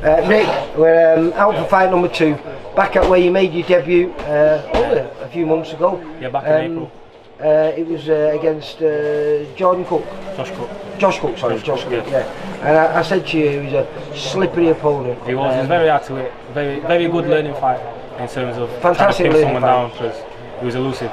Rick, we're out for fight number 2, back at where you made your debut only a few months ago. Yeah, back in April. It was against Jordan Cook. Josh Cook, sorry, Josh Cook, yeah. And I said to you, he was a slippery opponent. He was very hard to hit, very good learning fight in terms of fantastic trying to pin someone fight. down because he was elusive.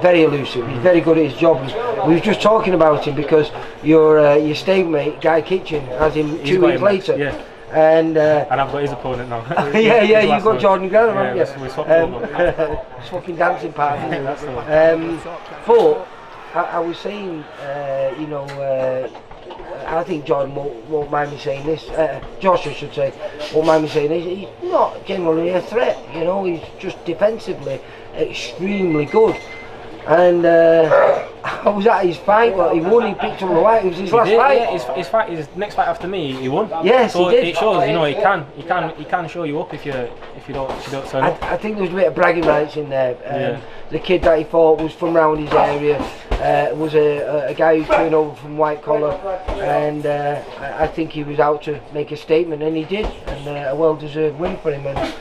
Very elusive, he's very good at his job. We were just talking about him because your stablemate, Guy Kitchen, has him 2 weeks later. Yeah. And I've got his opponent now. yeah, you've got Jordan Graham, haven't you? We're swapping fucking dancing partner. But I was saying, I think Jordan won't mind me saying this. Josh, I should say, won't mind me saying this. He's not generally a threat. You he's just defensively extremely good. And I was at his fight, but he won. He picked up the white. It was his last fight. Yeah, his next fight after me, he won. Yes, so he did. It shows, he can show you up if you don't turn up. I think there was a bit of bragging rights in there. The kid that he fought was from around his area. Was a guy who came over from white collar, and I think he was out to make a statement, and he did, and a well-deserved win for him. And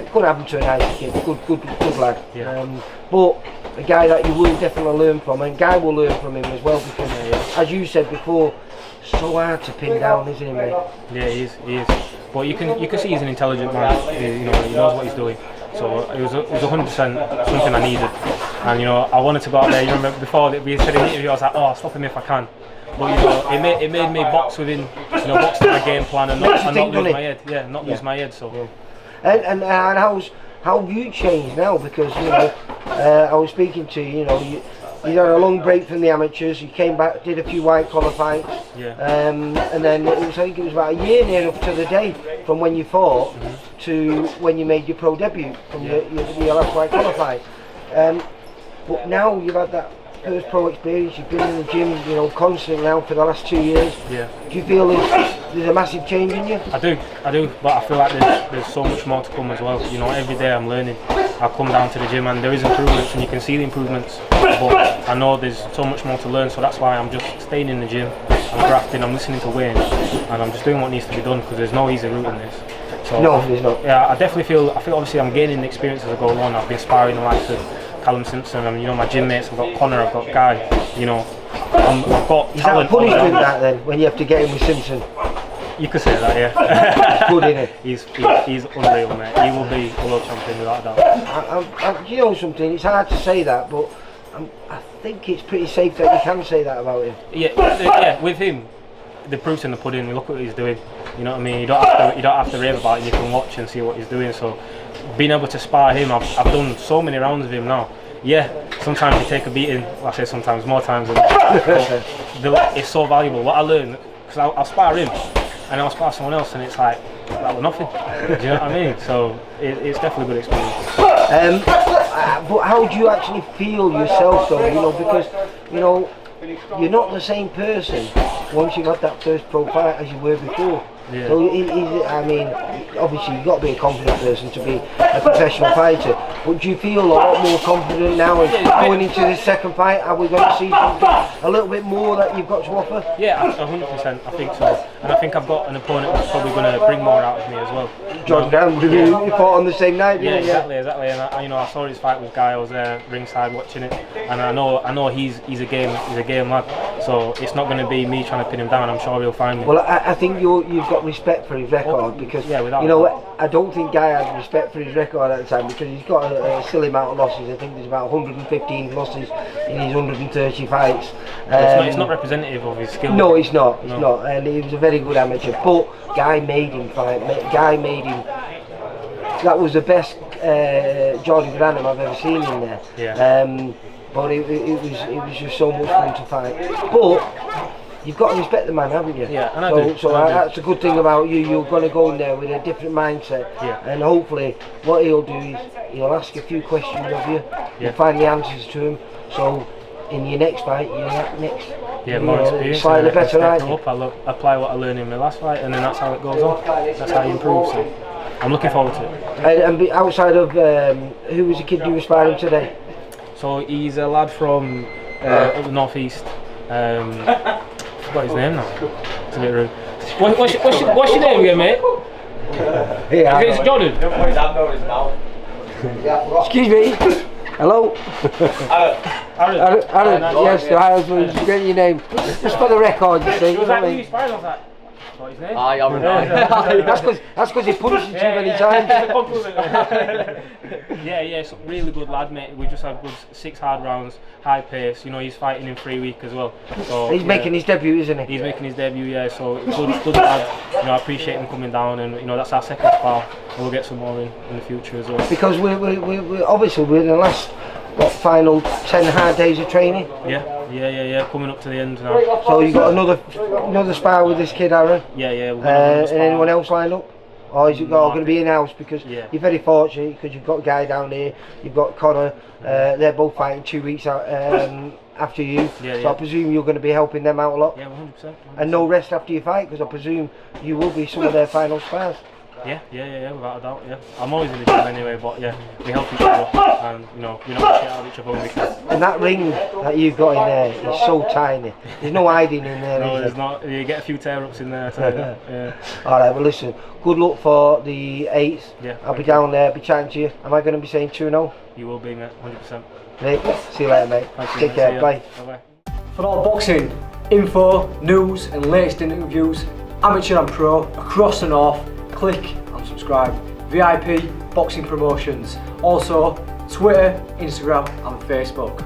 couldn't happen to a nice kid. Good lad. Yeah. But a guy that you will definitely learn from, and Guy will learn from him as well, because as you said before, so hard to pin down, isn't he, mate? Yeah, he is. But you can see he's an intelligent man. He knows what he's doing. So it was 100% something I needed. And I wanted to go out there. You remember before that we said in the interview, I was like, I'll stop him if I can. But it made me box within, box to my game plan and not lose my head. Yeah, not lose my head. So. And how have you changed now? Because I was speaking to you had a long break from the amateurs. You came back, did a few white collar fights. Yeah. And then I think it was about a year near up to the day from when you fought to when you made your pro debut from your last white collar fight. But now you've had that first pro experience. You've been in the gym, constantly now for the last 2 years. Yeah. Do you feel there's a massive change in you? I do, but I feel like there's so much more to come as well. Every day I'm learning. I come down to the gym and there is improvements, and you can see the improvements. But I know there's so much more to learn, so that's why I'm just staying in the gym. I'm grafting, I'm listening to Wayne, and I'm just doing what needs to be done because there's no easy route in this. So, no, there's not. Yeah, I definitely feel obviously I'm gaining the experience as I go along. I've been sparring the likes of Callum Simpson, and my gym mates. I've got Connor, I've got Guy. I've got Is talent. that a punishment that then when you have to get in with Simpson? You could say that, yeah. Good, isn't it? He's unreal, mate. He will be a world champion without a doubt. You know something? It's hard to say that, but I think it's pretty safe that you can say that about him. Yeah. With him, the proof's in the pudding. You look at what he's doing. You know what I mean? You don't have to rave about it. You can watch and see what he's doing. So, being able to spar him, I've done so many rounds with him now. Yeah, sometimes you take a beating. Well, I say sometimes, more times. It's so valuable. What I learn, because I'll spar him, and I'll spar someone else, and it's like that was nothing. Do you know what I mean? So it's definitely a good experience. But how do you actually feel yourself, though? Because you're not the same person once you've had that first pro fight as you were before. Yeah. So, obviously you've got to be a confident person to be a professional fighter, but do you feel a lot more confident now going into this second fight? Are we going to see something a little bit more that you've got to offer? Yeah, 100%, I think so. And I think I've got an opponent that's probably going to bring more out of me as well. Jordan Graham, we fought on the same night, yeah, exactly. And I saw his fight with Guy. I was there ringside watching it, and I know he's a game lad. So it's not going to be me trying to pin him down. I'm sure he'll find me. Well, I think you've got respect for his record because I don't think Guy had respect for his record at the time because he's got a silly amount of losses. I think there's about 115 losses in his 130 fights. It's not representative of his skill. No, it's not. It's not. And he was a very good amateur, but Guy made him fight. Guy made him. That was the best Jordan Graham I've ever seen in there. Yeah. But it was just so much fun to fight. But you've got to respect the man, haven't you? Yeah, and I do. So that's a good thing about you. You're going to go in there with a different mindset. Yeah. And hopefully, what he'll do is he'll ask a few questions of you. You'll find the answers to him. So in your next fight, you're next. Yeah, more experience. Slightly better, right? I'll apply what I learned in my last fight, and then that's how it goes on. That's how you improve. So I'm looking forward to it. And outside of who was the kid you were sparring today? So he's a lad from up the northeast. I forgot his name now. It's a bit rude. What's your name again, mate? Yeah. Is it Jordan? Don't put his hand over his mouth. Excuse me. Hello. Aaron. Yes, I was getting your name. Just for the record, you see. Was that you spied off that? What his name? Aye, Aaron. That's because he punched you too many times. Yeah, so really good lad, mate. We just had good 6 hard rounds, high pace. You know, he's fighting in 3 weeks as well. So He's making his debut, isn't he? He's making his debut, yeah. So good lad. You know, I appreciate him coming down, and you know that's our second spar, and we'll get some more in the future as well. Because we're obviously we're in the last final 10 hard days of training. Yeah. Coming up to the end now. So you got another spar with this kid, Aaron. Yeah. And anyone else lined up? Or is it all going to be in-house? Because you're very fortunate because you've got a guy down here, you've got Connor, they're both fighting 2 weeks out, after you. So I presume you're going to be helping them out a lot. Yeah, 100%. And no rest after your fight, because I presume you will be some of their final spars. Yeah, without a doubt, yeah. I'm always in the gym anyway, but yeah, we help each other, and you know, we don't shit out of each other when we can. And that ring that you've got in there is so tiny. There's no hiding in there. No, there's not. You get a few tear-ups in there, I tell you. Yeah. Alright, well listen, good luck for the 8th. Yeah. I'll be down there, be chatting to you. Am I going to be saying 2-0? You will be, mate, 100%. Mate, see you later, mate. Thank you, Take mate. care, See ya. bye. Bye-bye. For all boxing info, news and latest interviews, amateur and pro, across the north, click and subscribe. VIP Boxing Promotions. Also Twitter, Instagram and Facebook.